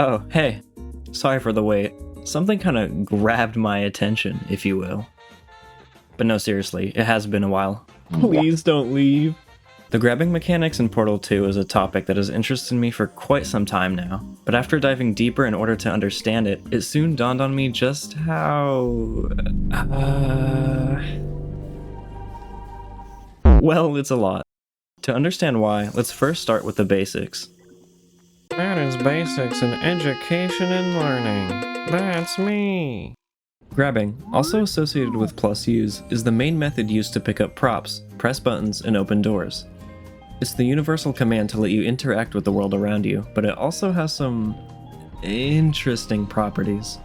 Oh, hey. Sorry for the wait. Something kinda grabbed my attention, if you will. But no, seriously, it has been a while. Please don't leave. The grabbing mechanics in Portal 2 is a topic that has interested me for quite some time now, but after diving deeper in order to understand it, it soon dawned on me just how... Well, it's a lot. To understand why, let's first start with the basics. That is basics in education and learning. That's me. Grabbing, also associated with +Use, is the main method used to pick up props, press buttons, and open doors. It's the universal command to let you interact with the world around you, but it also has some interesting properties.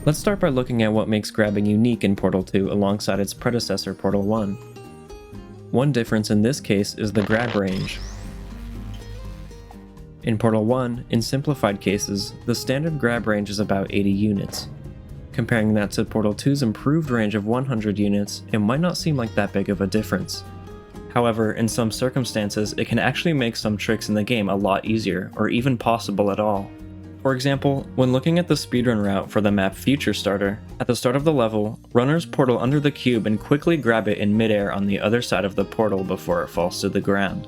Let's start by looking at what makes grabbing unique in Portal 2 alongside its predecessor Portal 1. One difference in this case is the grab range. In Portal 1, in simplified cases, the standard grab range is about 80 units. Comparing that to Portal 2's improved range of 100 units, it might not seem like that big of a difference. However, in some circumstances, it can actually make some tricks in the game a lot easier, or even possible at all. For example, when looking at the speedrun route for the map Future Starter, at the start of the level, runners portal under the cube and quickly grab it in midair on the other side of the portal before it falls to the ground.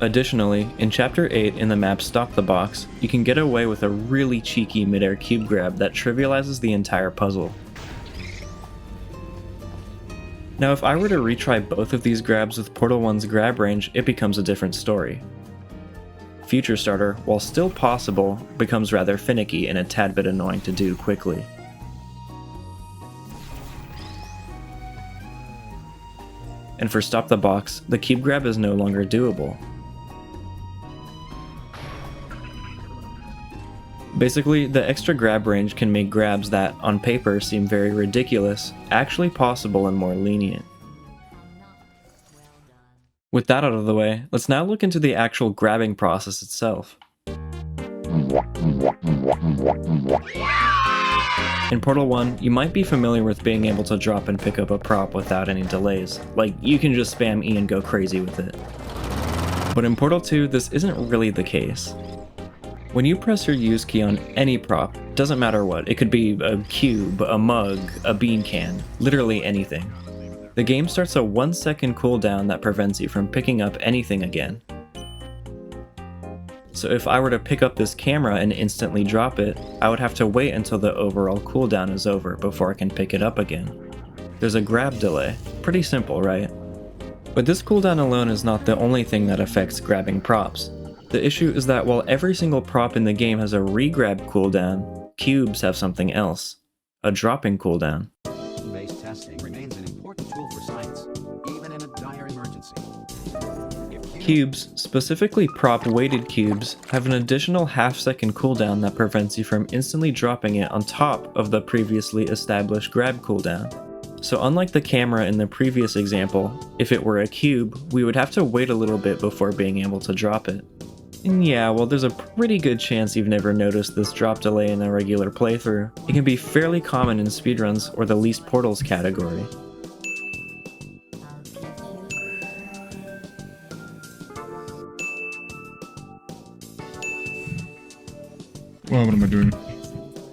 Additionally, in Chapter 8 in the map Stop the Box, you can get away with a really cheeky midair cube grab that trivializes the entire puzzle. Now if I were to retry both of these grabs with Portal 1's grab range, it becomes a different story. Future Starter, while still possible, becomes rather finicky and a tad bit annoying to do quickly. And for Stop the Box, the cube grab is no longer doable. Basically, the extra grab range can make grabs that, on paper, seem very ridiculous, actually possible and more lenient. With that out of the way, let's now look into the actual grabbing process itself. In Portal 1, you might be familiar with being able to drop and pick up a prop without any delays, like you can just spam E and go crazy with it. But in Portal 2, this isn't really the case. When you press your use key on any prop, doesn't matter what, it could be a cube, a mug, a bean can, literally anything. The game starts a 1-second cooldown that prevents you from picking up anything again. So if I were to pick up this camera and instantly drop it, I would have to wait until the overall cooldown is over before I can pick it up again. There's a grab delay. Pretty simple, right? But this cooldown alone is not the only thing that affects grabbing props. The issue is that while every single prop in the game has a re-grab cooldown, cubes have something else. A dropping cooldown. Based testing remains an important tool for science, even in a dire emergency. Cubes, specifically prop-weighted cubes, have an additional half-second cooldown that prevents you from instantly dropping it on top of the previously established grab cooldown. So unlike the camera in the previous example, if it were a cube, we would have to wait a little bit before being able to drop it. And yeah, well, there's a pretty good chance you've never noticed this drop delay in a regular playthrough. It can be fairly common in speedruns or the least portals category. Well, what am I doing?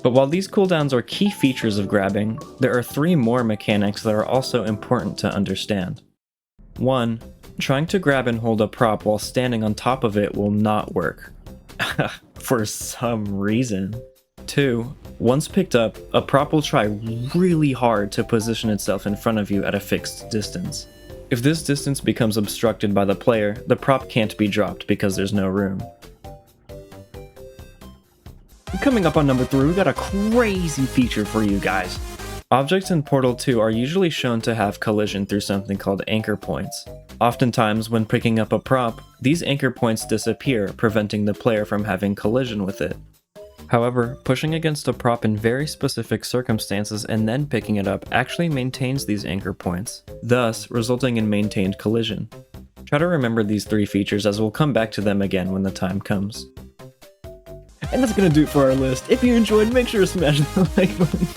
But while these cooldowns are key features of grabbing, there are 3 more mechanics that are also important to understand. 1. Trying to grab and hold a prop while standing on top of it will not work. For some reason. 2. Once picked up, a prop will try really hard to position itself in front of you at a fixed distance. If this distance becomes obstructed by the player, the prop can't be dropped because there's no room. Coming up on number 3, we got a crazy feature for you guys. Objects in Portal 2 are usually shown to have collision through something called anchor points. Oftentimes, when picking up a prop, these anchor points disappear, preventing the player from having collision with it. However, pushing against a prop in very specific circumstances and then picking it up actually maintains these anchor points, thus resulting in maintained collision. Try to remember these 3 features as we'll come back to them again when the time comes. And that's gonna do it for our list. If you enjoyed, make sure to smash the like button.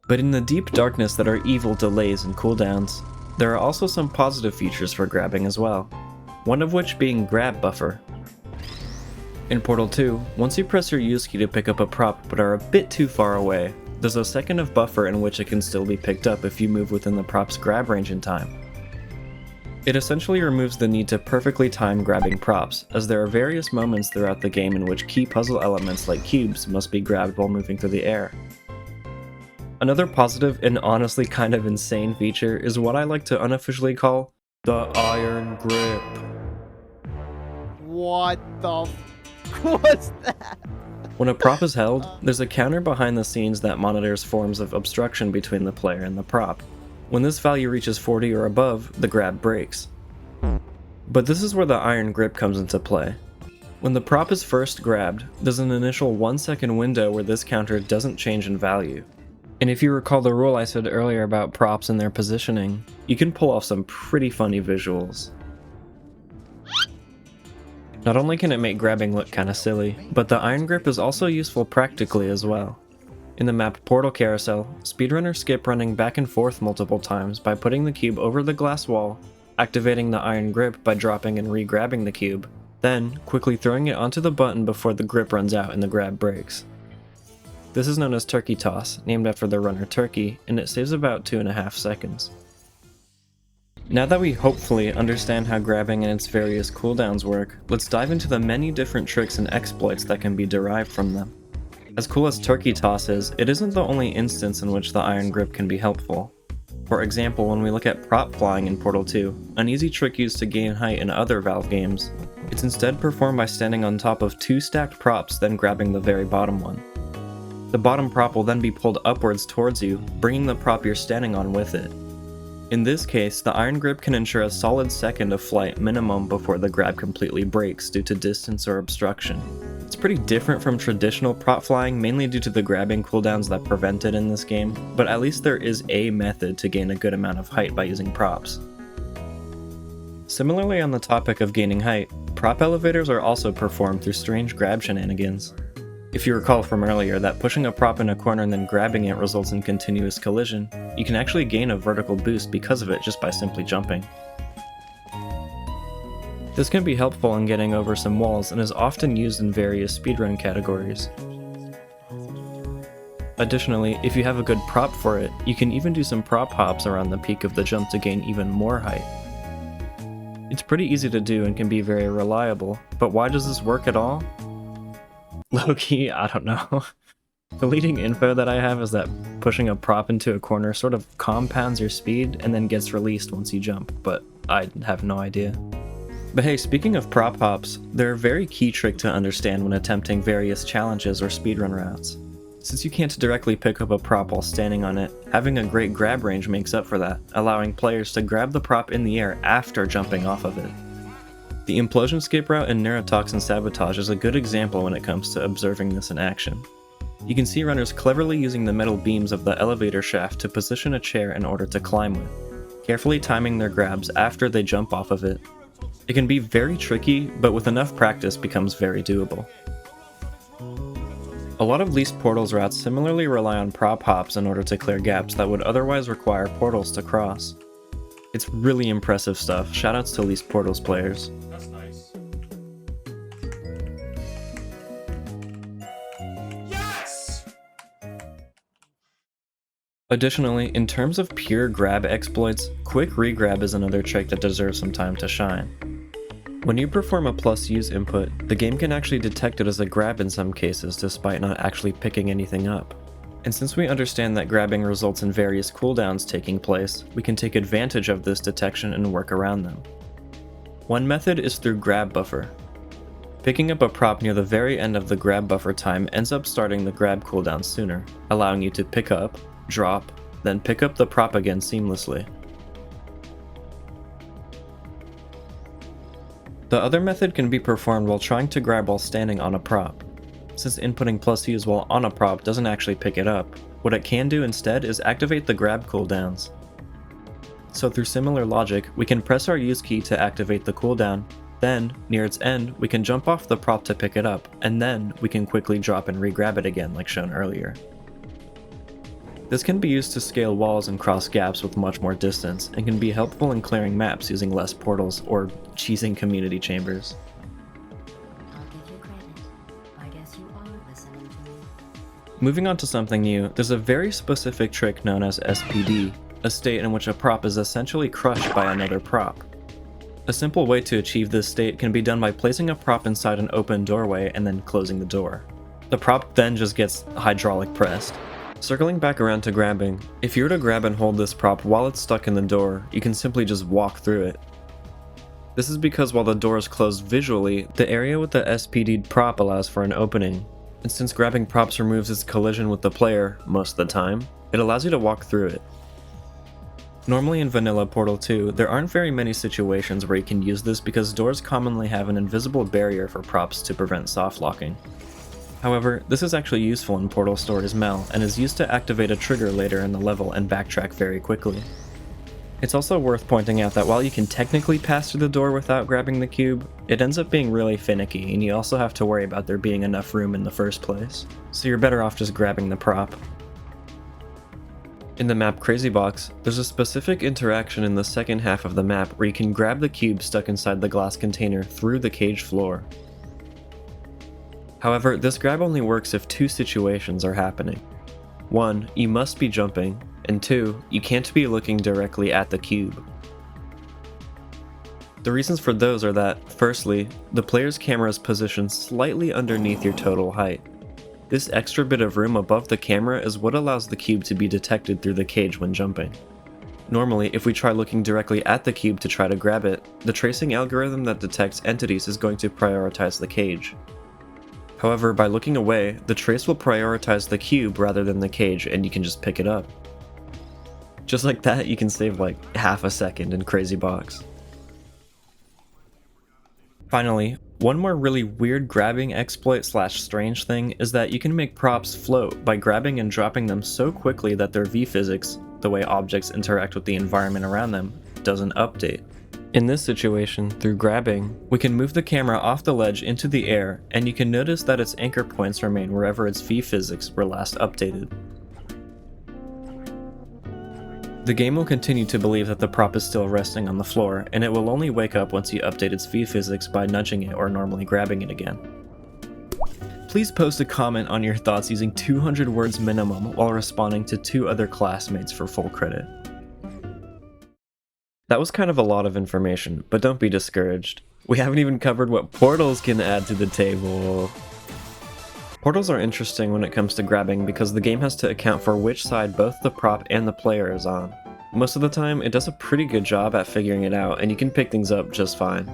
But in the deep darkness that are evil delays and cooldowns, there are also some positive features for grabbing as well. one of which being grab buffer. In Portal 2, once you press your use key to pick up a prop but are a bit too far away, there's a second of buffer in which it can still be picked up if you move within the prop's grab range in time. It essentially removes the need to perfectly time grabbing props, as there are various moments throughout the game in which key puzzle elements like cubes must be grabbed while moving through the air. Another positive and honestly kind of insane feature is what I like to unofficially call the iron grip. What the what's that? When a prop is held, there's a counter behind the scenes that monitors forms of obstruction between the player and the prop. When this value reaches 40 or above, the grab breaks. But this is where the iron grip comes into play. When the prop is first grabbed, there's an initial 1-second window where this counter doesn't change in value. And if you recall the rule I said earlier about props and their positioning, you can pull off some pretty funny visuals. Not only can it make grabbing look kinda silly, but the iron grip is also useful practically as well. In the map Portal Carousel, speedrunners skip running back and forth multiple times by putting the cube over the glass wall, activating the iron grip by dropping and re-grabbing the cube, then quickly throwing it onto the button before the grip runs out and the grab breaks. This is known as Turkey Toss, named after the runner Turkey, and it saves about 2.5 seconds. Now that we hopefully understand how grabbing and its various cooldowns work, let's dive into the many different tricks and exploits that can be derived from them. As cool as Turkey Toss is, it isn't the only instance in which the iron grip can be helpful. For example, when we look at prop flying in Portal 2, an easy trick used to gain height in other Valve games, it's instead performed by standing on top of 2 stacked props then grabbing the very bottom one. The bottom prop will then be pulled upwards towards you, bringing the prop you're standing on with it. In this case, the iron grip can ensure a solid second of flight minimum before the grab completely breaks due to distance or obstruction. It's pretty different from traditional prop flying, mainly due to the grabbing cooldowns that prevent it in this game, but at least there is a method to gain a good amount of height by using props. Similarly, on the topic of gaining height, prop elevators are also performed through strange grab shenanigans. If you recall from earlier that pushing a prop in a corner and then grabbing it results in continuous collision, you can actually gain a vertical boost because of it just by simply jumping. This can be helpful in getting over some walls and is often used in various speedrun categories. Additionally, if you have a good prop for it, you can even do some prop hops around the peak of the jump to gain even more height. It's pretty easy to do and can be very reliable, but why does this work at all? Low-key, I don't know. The leading info that I have is that pushing a prop into a corner sort of compounds your speed and then gets released once you jump, but I have no idea. But hey, speaking of prop hops, they're a very key trick to understand when attempting various challenges or speedrun routes. Since you can't directly pick up a prop while standing on it, having a great grab range makes up for that, allowing players to grab the prop in the air after jumping off of it. The implosion skip route in Neurotoxin Sabotage is a good example when it comes to observing this in action. You can see runners cleverly using the metal beams of the elevator shaft to position a chair in order to climb with, carefully timing their grabs after they jump off of it. It can be very tricky, but with enough practice becomes very doable. A lot of leased portals routes similarly rely on prop hops in order to clear gaps that would otherwise require portals to cross. It's really impressive stuff, shoutouts to leased portals players. That's nice. Yes! Additionally, in terms of pure grab exploits, quick regrab is another trick that deserves some time to shine. When you perform a +use input, the game can actually detect it as a grab in some cases despite not actually picking anything up. And since we understand that grabbing results in various cooldowns taking place, we can take advantage of this detection and work around them. One method is through grab buffer. Picking up a prop near the very end of the grab buffer time ends up starting the grab cooldown sooner, allowing you to pick up, drop, then pick up the prop again seamlessly. The other method can be performed while trying to grab while standing on a prop. Since inputting +use while on a prop doesn't actually pick it up, what it can do instead is activate the grab cooldowns. So through similar logic, we can press our use key to activate the cooldown, then, near its end, we can jump off the prop to pick it up, and then we can quickly drop and re-grab it again like shown earlier. This can be used to scale walls and cross gaps with much more distance, and can be helpful in clearing maps using less portals or cheesing community chambers. I'll give you credit. I guess you are listening to me. Moving on to something new, there's a very specific trick known as SPD, a state in which a prop is essentially crushed by another prop. A simple way to achieve this state can be done by placing a prop inside an open doorway and then closing the door. The prop then just gets hydraulic pressed. Circling back around to grabbing, if you were to grab and hold this prop while it's stuck in the door, you can simply just walk through it. This is because while the door is closed visually, the area with the SPD'd prop allows for an opening, and since grabbing props removes its collision with the player most of the time, it allows you to walk through it. Normally in vanilla Portal 2, there aren't very many situations where you can use this because doors commonly have an invisible barrier for props to prevent soft locking. However, this is actually useful in Portal Story's Mel, and is used to activate a trigger later in the level and backtrack very quickly. It's also worth pointing out that while you can technically pass through the door without grabbing the cube, it ends up being really finicky, and you also have to worry about there being enough room in the first place, so you're better off just grabbing the prop. In the map Crazy Box, there's a specific interaction in the second half of the map where you can grab the cube stuck inside the glass container through the cage floor. However, this grab only works if two situations are happening. 1, you must be jumping, and 2, you can't be looking directly at the cube. The reasons for those are that, firstly, the player's camera is positioned slightly underneath your total height. This extra bit of room above the camera is what allows the cube to be detected through the cage when jumping. Normally, if we try looking directly at the cube to try to grab it, the tracing algorithm that detects entities is going to prioritize the cage. However, by looking away, the trace will prioritize the cube rather than the cage, and you can just pick it up. Just like that, you can save like half a second in Crazy Box. Finally, one more really weird grabbing exploit / strange thing is that you can make props float by grabbing and dropping them so quickly that their v-physics, the way objects interact with the environment around them, doesn't update. In this situation, through grabbing, we can move the camera off the ledge into the air, and you can notice that its anchor points remain wherever its v-physics were last updated. The game will continue to believe that the prop is still resting on the floor, and it will only wake up once you update its v-physics by nudging it or normally grabbing it again. Please post a comment on your thoughts using 200 words minimum while responding to 2 other classmates for full credit. That was kind of a lot of information, but don't be discouraged. We haven't even covered what portals can add to the table. Portals are interesting when it comes to grabbing because the game has to account for which side both the prop and the player is on. Most of the time, it does a pretty good job at figuring it out, and you can pick things up just fine.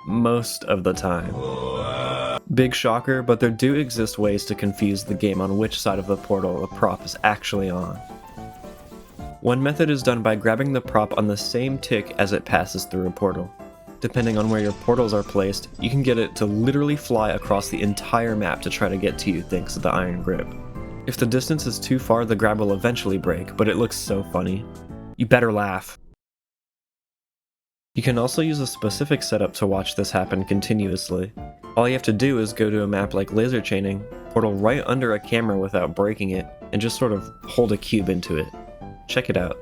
Most of the time. Big shocker, but there do exist ways to confuse the game on which side of the portal a prop is actually on. One method is done by grabbing the prop on the same tick as it passes through a portal. Depending on where your portals are placed, you can get it to literally fly across the entire map to try to get to you thanks to the iron grip. If the distance is too far, the grab will eventually break, but it looks so funny. You better laugh. You can also use a specific setup to watch this happen continuously. All you have to do is go to a map like laser chaining, portal right under a camera without breaking it, and just sort of hold a cube into it. Check it out.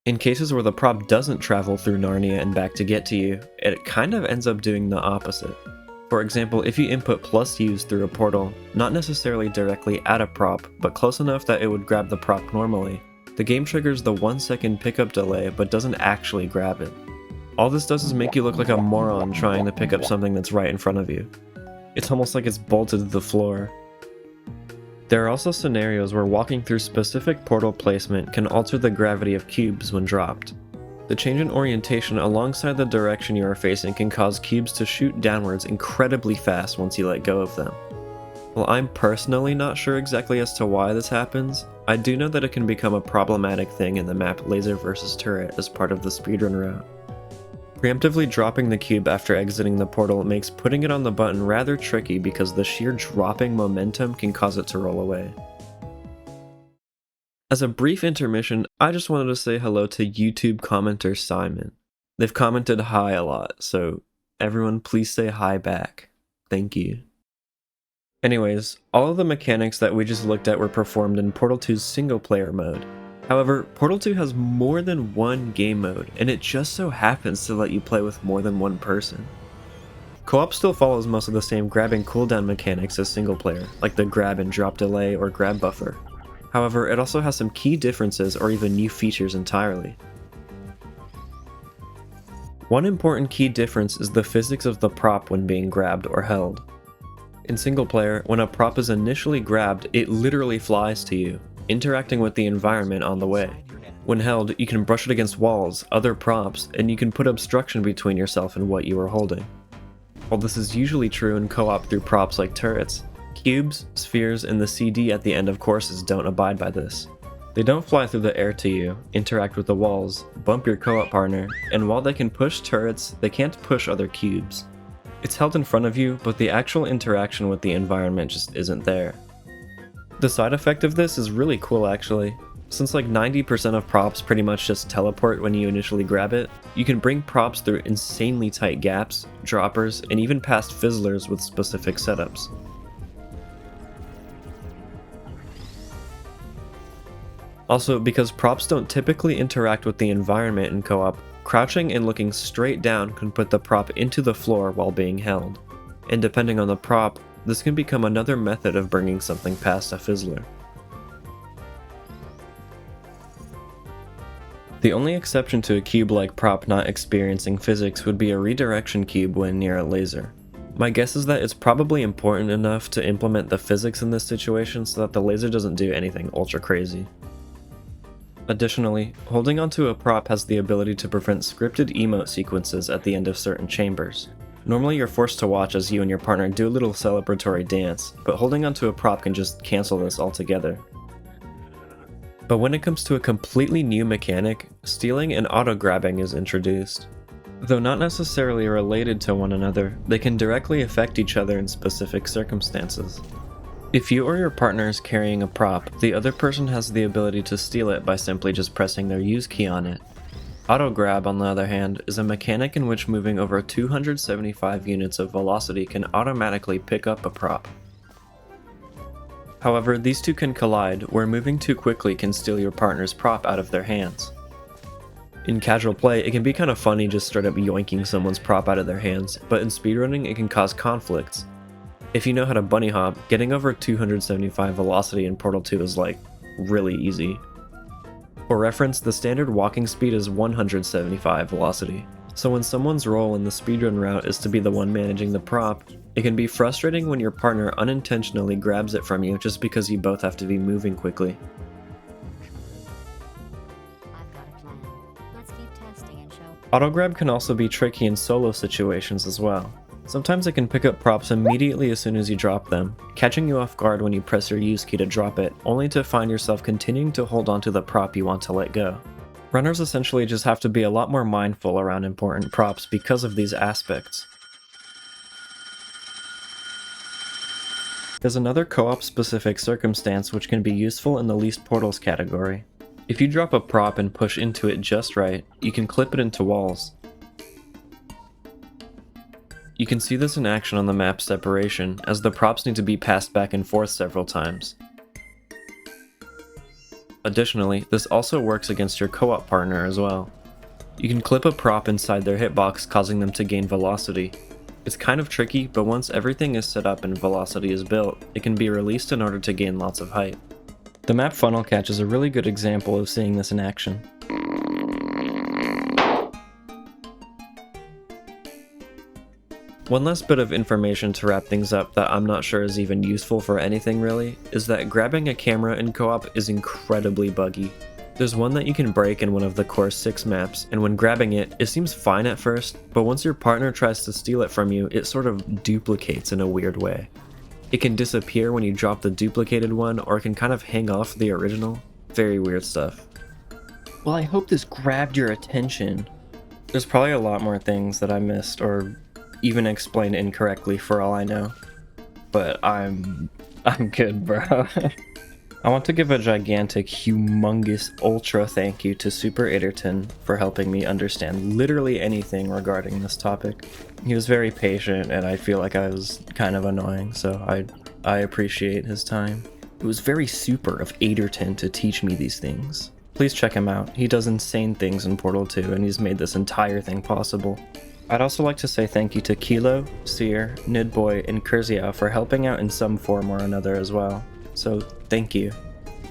In cases where the prop doesn't travel through Narnia and back to get to you, it kind of ends up doing the opposite. For example, if you input +use through a portal, not necessarily directly at a prop, but close enough that it would grab the prop normally, the game triggers the 1-second pickup delay but doesn't actually grab it. All this does is make you look like a moron trying to pick up something that's right in front of you. It's almost like it's bolted to the floor. There are also scenarios where walking through specific portal placement can alter the gravity of cubes when dropped. The change in orientation alongside the direction you are facing can cause cubes to shoot downwards incredibly fast once you let go of them. While I'm personally not sure exactly as to why this happens, I do know that it can become a problematic thing in the map Laser vs Turret as part of the speedrun route. Preemptively dropping the cube after exiting the portal makes putting it on the button rather tricky because the sheer dropping momentum can cause it to roll away. As a brief intermission, I just wanted to say hello to YouTube commenter Simon. They've commented hi a lot, so everyone please say hi back. Thank you. Anyways, all of the mechanics that we just looked at were performed in Portal 2's single player mode. However, Portal 2 has more than one game mode, and it just so happens to let you play with more than one person. Co-op still follows most of the same grab and cooldown mechanics as single player, like the grab and drop delay or grab buffer. However, it also has some key differences or even new features entirely. One important key difference is the physics of the prop when being grabbed or held. In single player, when a prop is initially grabbed, it literally flies to you, interacting with the environment on the way. When held, you can brush it against walls, other props, and you can put obstruction between yourself and what you are holding. While this is usually true in co-op through props like turrets, cubes, spheres, and the CD at the end of courses don't abide by this. They don't fly through the air to you, interact with the walls, bump your co-op partner, and while they can push turrets, they can't push other cubes. It's held in front of you, but the actual interaction with the environment just isn't there. The side effect of this is really cool actually. Since like 90% of props pretty much just teleport when you initially grab it, you can bring props through insanely tight gaps, droppers, and even past fizzlers with specific setups. Also, because props don't typically interact with the environment in co-op, crouching and looking straight down can put the prop into the floor while being held. And depending on the prop, this can become another method of bringing something past a fizzler. The only exception to a cube-like prop not experiencing physics would be a redirection cube when near a laser. My guess is that it's probably important enough to implement the physics in this situation so that the laser doesn't do anything ultra crazy. Additionally, holding onto a prop has the ability to prevent scripted emote sequences at the end of certain chambers. Normally you're forced to watch as you and your partner do a little celebratory dance, but holding onto a prop can just cancel this altogether. But when it comes to a completely new mechanic, stealing and auto-grabbing is introduced. Though not necessarily related to one another, they can directly affect each other in specific circumstances. If you or your partner is carrying a prop, the other person has the ability to steal it by simply just pressing their use key on it. Auto-grab, on the other hand, is a mechanic in which moving over 275 units of velocity can automatically pick up a prop. However, these two can collide, where moving too quickly can steal your partner's prop out of their hands. In casual play, it can be kind of funny just straight up yoinking someone's prop out of their hands, but in speedrunning it can cause conflicts. If you know how to bunny hop, getting over 275 velocity in Portal 2 is like, really easy. For reference, the standard walking speed is 175 velocity, so when someone's role in the speedrun route is to be the one managing the prop, it can be frustrating when your partner unintentionally grabs it from you just because you both have to be moving quickly. I've got a plan. Let's keep testing and show. Auto-grab can also be tricky in solo situations as well. Sometimes it can pick up props immediately as soon as you drop them, catching you off guard when you press your use key to drop it, only to find yourself continuing to hold onto the prop you want to let go. Runners essentially just have to be a lot more mindful around important props because of these aspects. There's another co-op specific circumstance which can be useful in the least portals category. If you drop a prop and push into it just right, you can clip it into walls. You can see this in action on the map separation, as the props need to be passed back and forth several times. Additionally, this also works against your co-op partner as well. You can clip a prop inside their hitbox, causing them to gain velocity. It's kind of tricky, but once everything is set up and velocity is built, it can be released in order to gain lots of height. The map funnel catch is a really good example of seeing this in action. One last bit of information to wrap things up that I'm not sure is even useful for anything really, is that grabbing a camera in co-op is incredibly buggy. There's one that you can break in one of the core 6 maps, and when grabbing it, it seems fine at first, but once your partner tries to steal it from you, it sort of duplicates in a weird way. It can disappear when you drop the duplicated one, or it can kind of hang off the original. Very weird stuff. Well, I hope this grabbed your attention. There's probably a lot more things that I missed, or even explained incorrectly for all I know. But I'm good, bro. I want to give a gigantic, humongous, ultra thank you to Super Itterton for helping me understand literally anything regarding this topic. He was very patient, and I feel like I was kind of annoying, so I appreciate his time. It was very super of Itterton to teach me these things. Please check him out. He does insane things in Portal 2, and he's made this entire thing possible. I'd also like to say thank you to Kilo, Seer, Nidboy, and Kurziao for helping out in some form or another as well. So, thank you.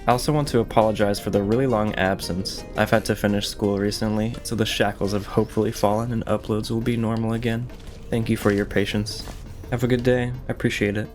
I also want to apologize for the really long absence. I've had to finish school recently, so the shackles have hopefully fallen and uploads will be normal again. Thank you for your patience. Have a good day. I appreciate it.